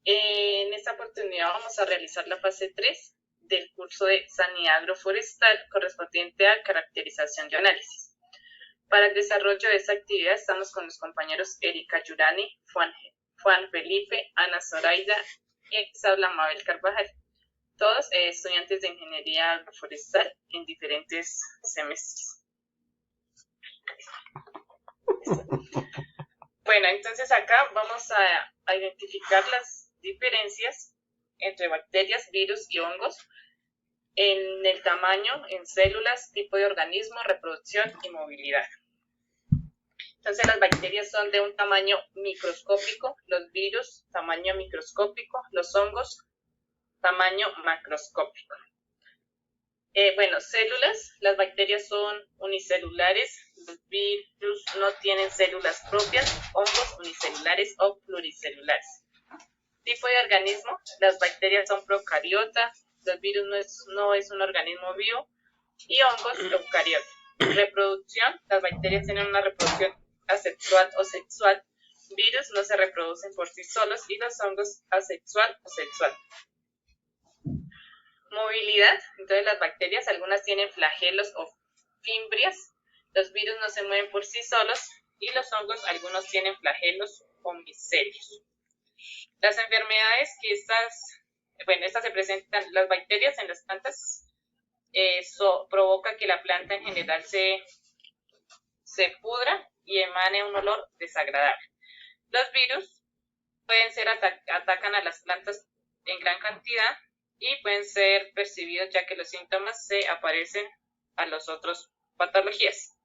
En esta oportunidad vamos a realizar la fase 3 del curso de Sanidad Agroforestal correspondiente a caracterización y análisis. Para el desarrollo de esta actividad estamos con los compañeros Erika Yurani, Juan Felipe, Ana Zoraida y Sabla Mabel Carvajal, todos estudiantes de Ingeniería Agroforestal en diferentes semestres. Bueno, entonces acá vamos a identificar las diferencias entre bacterias, virus y hongos en el tamaño, en células, tipo de organismo, reproducción y movilidad. Entonces las bacterias son de un tamaño microscópico, los virus tamaño microscópico, los hongos tamaño macroscópico. Bueno, células, las bacterias son unicelulares, los virus no tienen células propias, hongos unicelulares o pluricelulares. Tipo de organismo, las bacterias son procariotas, los virus no es un organismo vivo y hongos eucariotas. Reproducción, las bacterias tienen una reproducción asexual o sexual, virus no se reproducen por sí solos y los hongos asexual o sexual. Movilidad, entonces las bacterias, algunas tienen flagelos o fimbrias, los virus no se mueven por sí solos y los hongos, algunos tienen flagelos o micelios. Las enfermedades que estas se presentan, las bacterias en las plantas, provoca que la planta en general se pudra y emane un olor desagradable. Los virus atacan a las plantas en gran cantidad y pueden ser percibidos ya que los síntomas se aparecen a las otras patologías.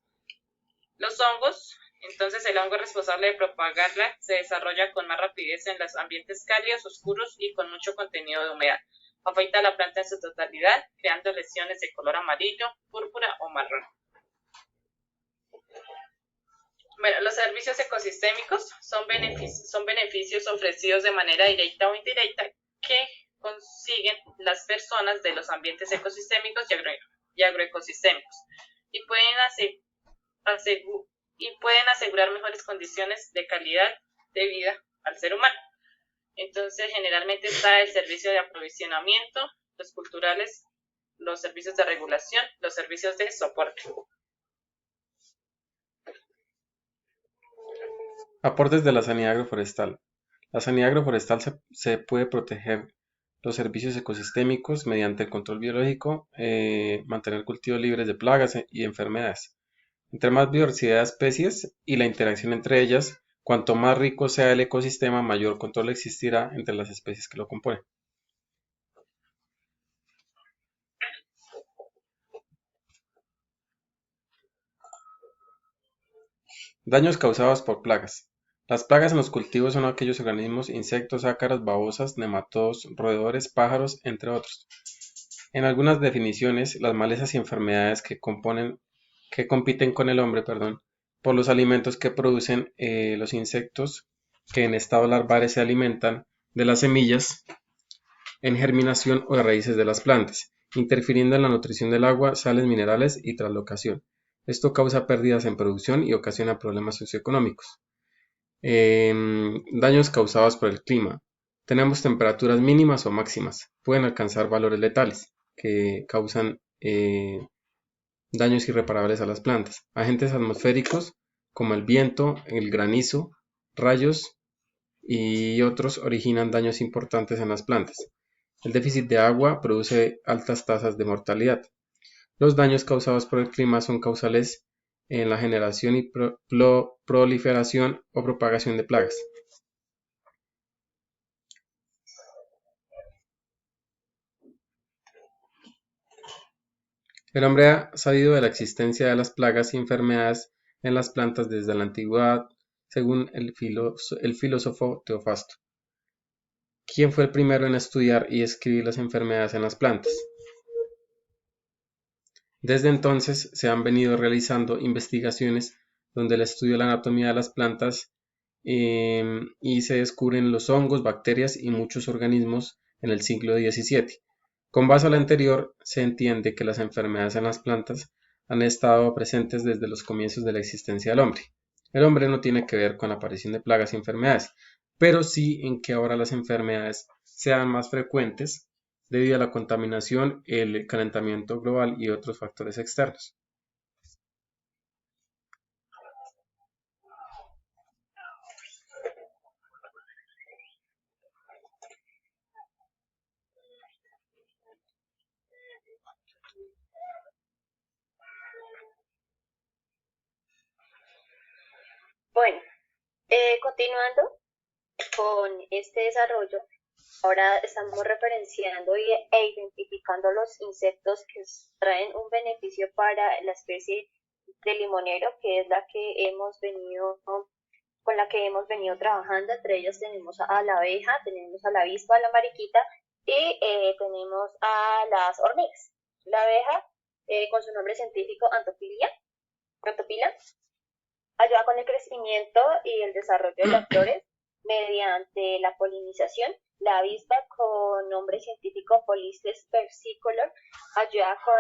Los hongos, entonces el hongo responsable de propagarla se desarrolla con más rapidez en los ambientes cálidos, oscuros y con mucho contenido de humedad. Afecta a la planta en su totalidad, creando lesiones de color amarillo, púrpura o marrón. Bueno, los servicios ecosistémicos son beneficios ofrecidos de manera directa o indirecta que consiguen las personas de los ambientes ecosistémicos y agroecosistémicos y pueden asegurar mejores condiciones de calidad de vida al ser humano. Entonces, generalmente está el servicio de aprovisionamiento, los culturales, los servicios de regulación, los servicios de soporte. Aportes de la sanidad agroforestal. La sanidad agroforestal se puede proteger los servicios ecosistémicos mediante el control biológico, mantener cultivos libres de plagas y enfermedades. Entre más biodiversidad de especies y la interacción entre ellas, cuanto más rico sea el ecosistema, mayor control existirá entre las especies que lo componen. Daños causados por plagas. Las plagas en los cultivos son aquellos organismos, insectos, ácaros, babosas, nematodos, roedores, pájaros, entre otros. En algunas definiciones, las malezas y enfermedades que compiten con el hombre, por los alimentos que producen los insectos que en estado larvares se alimentan de las semillas en germinación o de raíces de las plantas, interfiriendo en la nutrición del agua, sales minerales y translocación. Esto causa pérdidas en producción y ocasiona problemas socioeconómicos. Daños causados por el clima. Tenemos temperaturas mínimas o máximas. Pueden alcanzar valores letales que causan daños irreparables a las plantas. Agentes atmosféricos como el viento, el granizo, rayos y otros originan daños importantes en las plantas. El déficit de agua produce altas tasas de mortalidad. Los daños causados por el clima son causales en la generación y proliferación o propagación de plagas. El hombre ha sabido de la existencia de las plagas y enfermedades en las plantas desde la antigüedad, según el filósofo Teofasto, quien fue el primero en estudiar y escribir las enfermedades en las plantas. Desde entonces se han venido realizando investigaciones donde el estudio de la anatomía de las plantas y se descubren los hongos, bacterias y muchos organismos en el siglo XVII. Con base a lo anterior, se entiende que las enfermedades en las plantas han estado presentes desde los comienzos de la existencia del hombre. El hombre no tiene que ver con la aparición de plagas y enfermedades. pero sí en que ahora las enfermedades sean más frecuentes debido a la contaminación, el calentamiento global y otros factores externos. Bueno, continuando con este desarrollo, ahora estamos referenciando e identificando los insectos que traen un beneficio para la especie de limonero, que es la que hemos venido con la que hemos venido trabajando. Entre ellas tenemos a la abeja, tenemos a la avispa, a la mariquita y tenemos a las hormigas. La abeja, con su nombre científico Antopila, ayuda con el crecimiento y el desarrollo de las flores mediante la polinización. La avispa, con nombre científico Polistes versicolor, ayuda con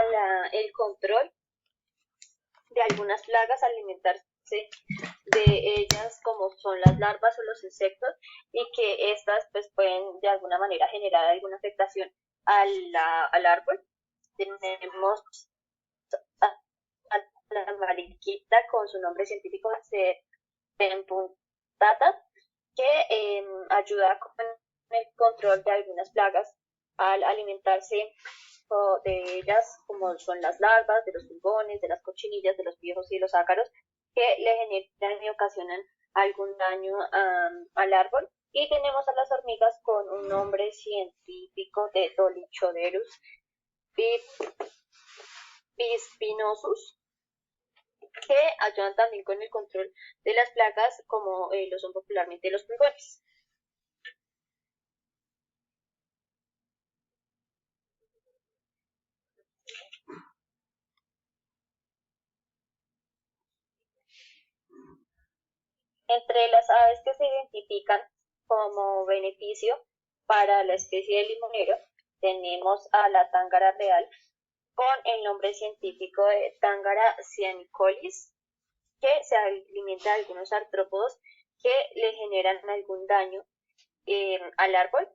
el control de algunas plagas, alimentarse de ellas como son las larvas o los insectos, y que estas pues pueden de alguna manera generar alguna afectación al árbol. Tenemos a, a la mariquita con su nombre científico Tempuntata, que ayuda con el control de algunas plagas al alimentarse de ellas, como son las larvas, de los pulgones, de las cochinillas, de los piojos y los ácaros, que le generan y ocasionan algún daño al árbol. Y tenemos a las hormigas con un nombre científico de Dolichoderus bispinosus, que ayudan también con el control de las plagas, como lo son popularmente los pulgones. Entre las aves que se identifican como beneficio para la especie de limonero, tenemos a la tángara real, con el nombre científico de Tángara cyanicolis, que se alimenta de algunos artrópodos que le generan algún daño al árbol.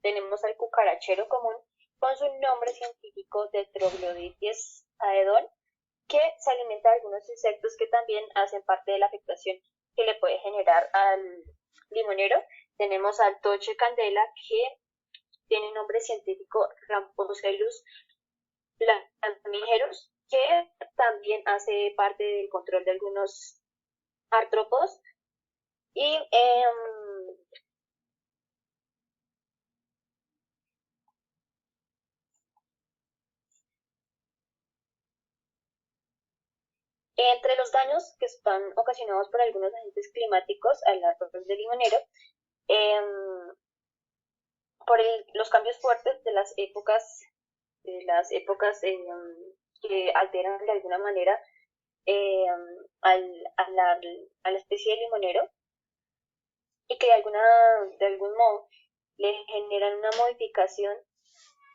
Tenemos al cucarachero común, con su nombre científico de Troglodytes aedon, que se alimenta de algunos insectos que también hacen parte de la afectación que le puede generar al limonero. Tenemos al toche candela, que tiene nombre científico Ramposelus planigerus, que también hace parte del control de algunos artrópodos. Y entre los daños que están ocasionados por algunos agentes climáticos al árbol de limonero, eh, por los cambios fuertes de las épocas que alteran de alguna manera eh, a la especie de limonero, y que de algún modo le generan una modificación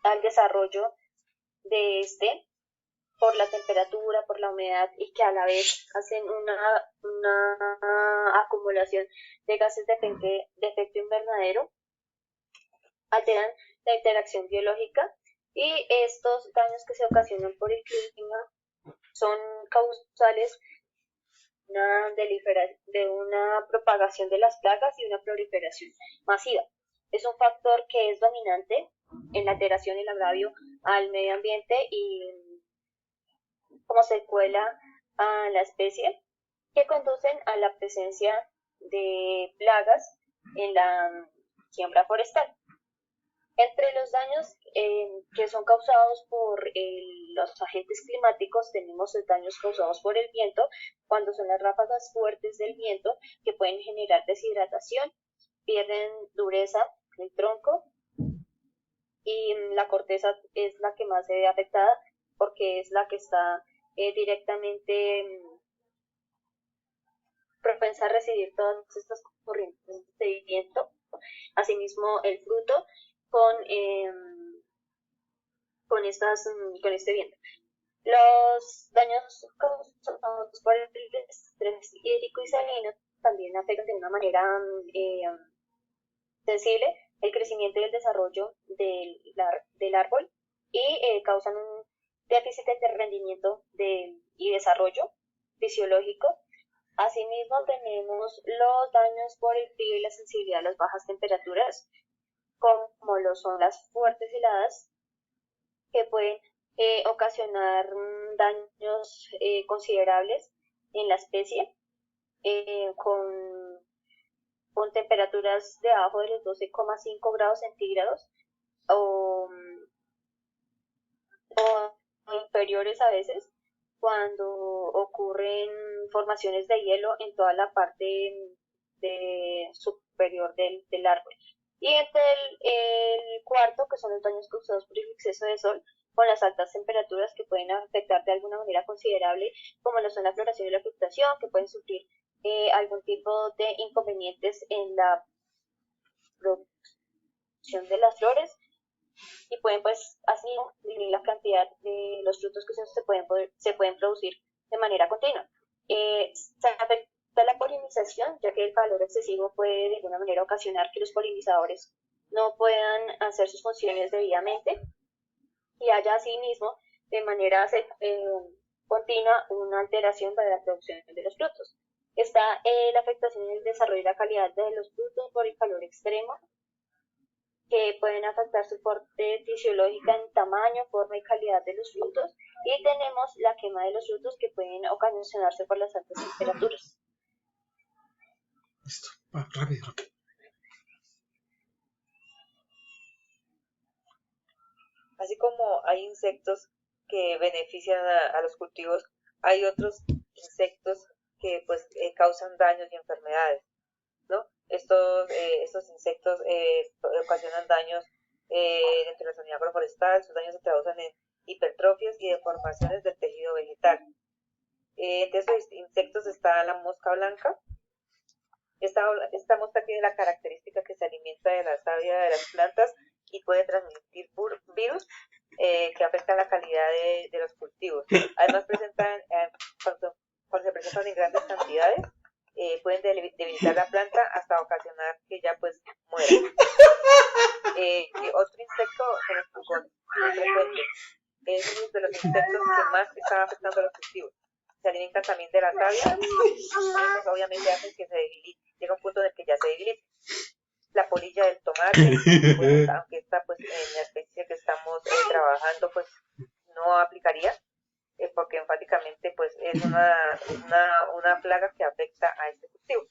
al desarrollo de este, por la temperatura, por la humedad, y que a la vez hacen una acumulación de gases de efecto invernadero, alteran la interacción biológica, y estos daños que se ocasionan por el clima son causales de una propagación de las plagas y una proliferación masiva. Es un factor que es dominante en la alteración y el agravio al medio ambiente, y como secuela a la especie, que conducen a la presencia de plagas en la siembra forestal. Entre los daños que son causados por los agentes climáticos, tenemos los daños causados por el viento, cuando son las ráfagas fuertes del viento, que pueden generar deshidratación, pierden dureza del tronco, y la corteza es la que más se ve afectada, porque es la que está directamente propensa a recibir todas estas corrientes de viento. Asimismo, el fruto con, eh, con este viento. Los daños causados por el estrés hídrico y salino también afectan de una manera sensible el crecimiento y el desarrollo del árbol y causan un déficit de rendimiento y desarrollo fisiológico. Asimismo, tenemos los daños por el frío y la sensibilidad a las bajas temperaturas, como lo son las fuertes heladas, que pueden ocasionar daños considerables en la especie, con temperaturas debajo de los 12,5 grados centígrados o, o inferiores a veces, cuando ocurren formaciones de hielo en toda la parte superior del árbol. Y el cuarto, que son los daños causados por el exceso de sol, con las altas temperaturas que pueden afectar de alguna manera considerable, como lo son la floración y la fructación, que pueden sufrir algún tipo de inconvenientes en la producción de las flores, y pueden pues así disminuir la cantidad de los frutos que se pueden producir de manera continua. Se afecta la polinización, ya que el calor excesivo puede de alguna manera ocasionar que los polinizadores no puedan hacer sus funciones debidamente y haya asimismo de manera continua una alteración de la producción de los frutos. Está la afectación en el desarrollo y la calidad de los frutos por el calor extremo, que pueden afectar su parte fisiológica en tamaño, forma y calidad de los frutos, y tenemos la quema de los frutos, que pueden ocasionarse por las altas temperaturas. Listo, va, rápido. Así como hay insectos que benefician a los cultivos, hay otros insectos que pues causan daños y enfermedades, ¿no? Estos insectos ocasionan daños dentro de la sanidad agroforestal. Sus daños se traducen en hipertrofias y deformaciones del tejido vegetal. Entre estos insectos está la mosca blanca. Esta mosca tiene la característica que se alimenta de la savia de las plantas y puede transmitir virus que afectan la calidad de los cultivos. Además, cuando se presentan en grandes cantidades, pueden debilitar la planta hasta ocasionar que ya pues muera. Otro insecto son los pulgones, muy frecuentes. Es uno de los insectos que más están afectando a los cultivos. Se alimentan también de la savia, entonces obviamente hacen que se debilite. Llega un punto en el que ya se debilite. La polilla del tomate, pues, aunque esta pues en la especie que estamos trabajando pues no aplicaría, porque enfáticamente pues es una plaga que afecta a este cultivo.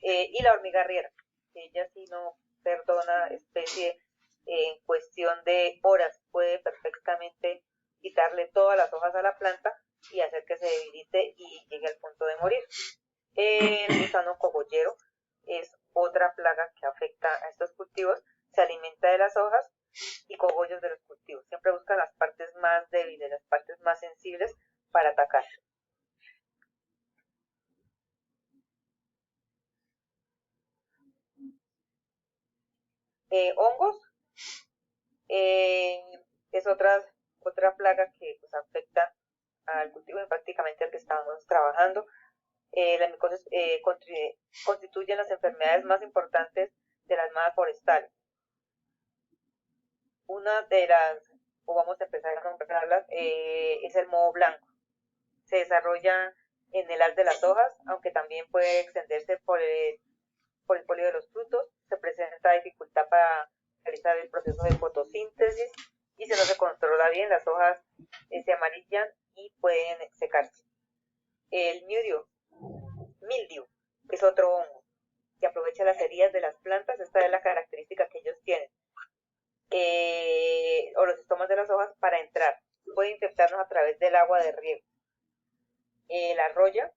Y la hormiga arriera, ella sí no perdona especie, en cuestión de horas puede perfectamente quitarle todas las hojas a la planta y hacer que se debilite y llegue al punto de morir. El gusano cogollero es otra plaga que afecta a estos cultivos, se alimenta de las hojas y cogollos de los cultivos. Siempre buscan las partes más débiles, las partes más sensibles para atacar. Hongos es otra plaga que pues, afecta al cultivo y prácticamente al que estamos trabajando. Las micosis constituyen las enfermedades más importantes de las malezas forestales. Una de las, o vamos a empezar a nombrarlas, es el moho blanco. Se desarrolla en el haz de las hojas, aunque también puede extenderse por el polio de los frutos. Se presenta dificultad para realizar el proceso de fotosíntesis y si no se controla bien, las hojas se amarillan y pueden secarse. El mildew es otro hongo que aprovecha las heridas de las plantas. Esta es la característica que ellos tienen, o los estomas de las hojas para entrar. Puede infectarnos a través del agua de riego. La roya,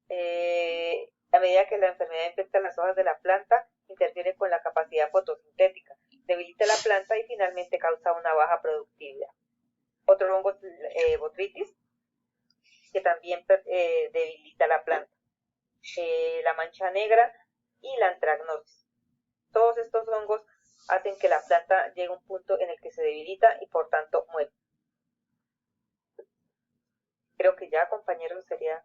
a medida que la enfermedad infecta las hojas de la planta, interfiere con la capacidad fotosintética, debilita la planta y finalmente causa una baja productividad. Otro hongo es botrytis, que también debilita la planta. La mancha negra y la antragnosis. Todos estos hongos hacen que la planta llegue a un punto en el que se debilita y por tanto muere. Creo que ya, compañeros, sería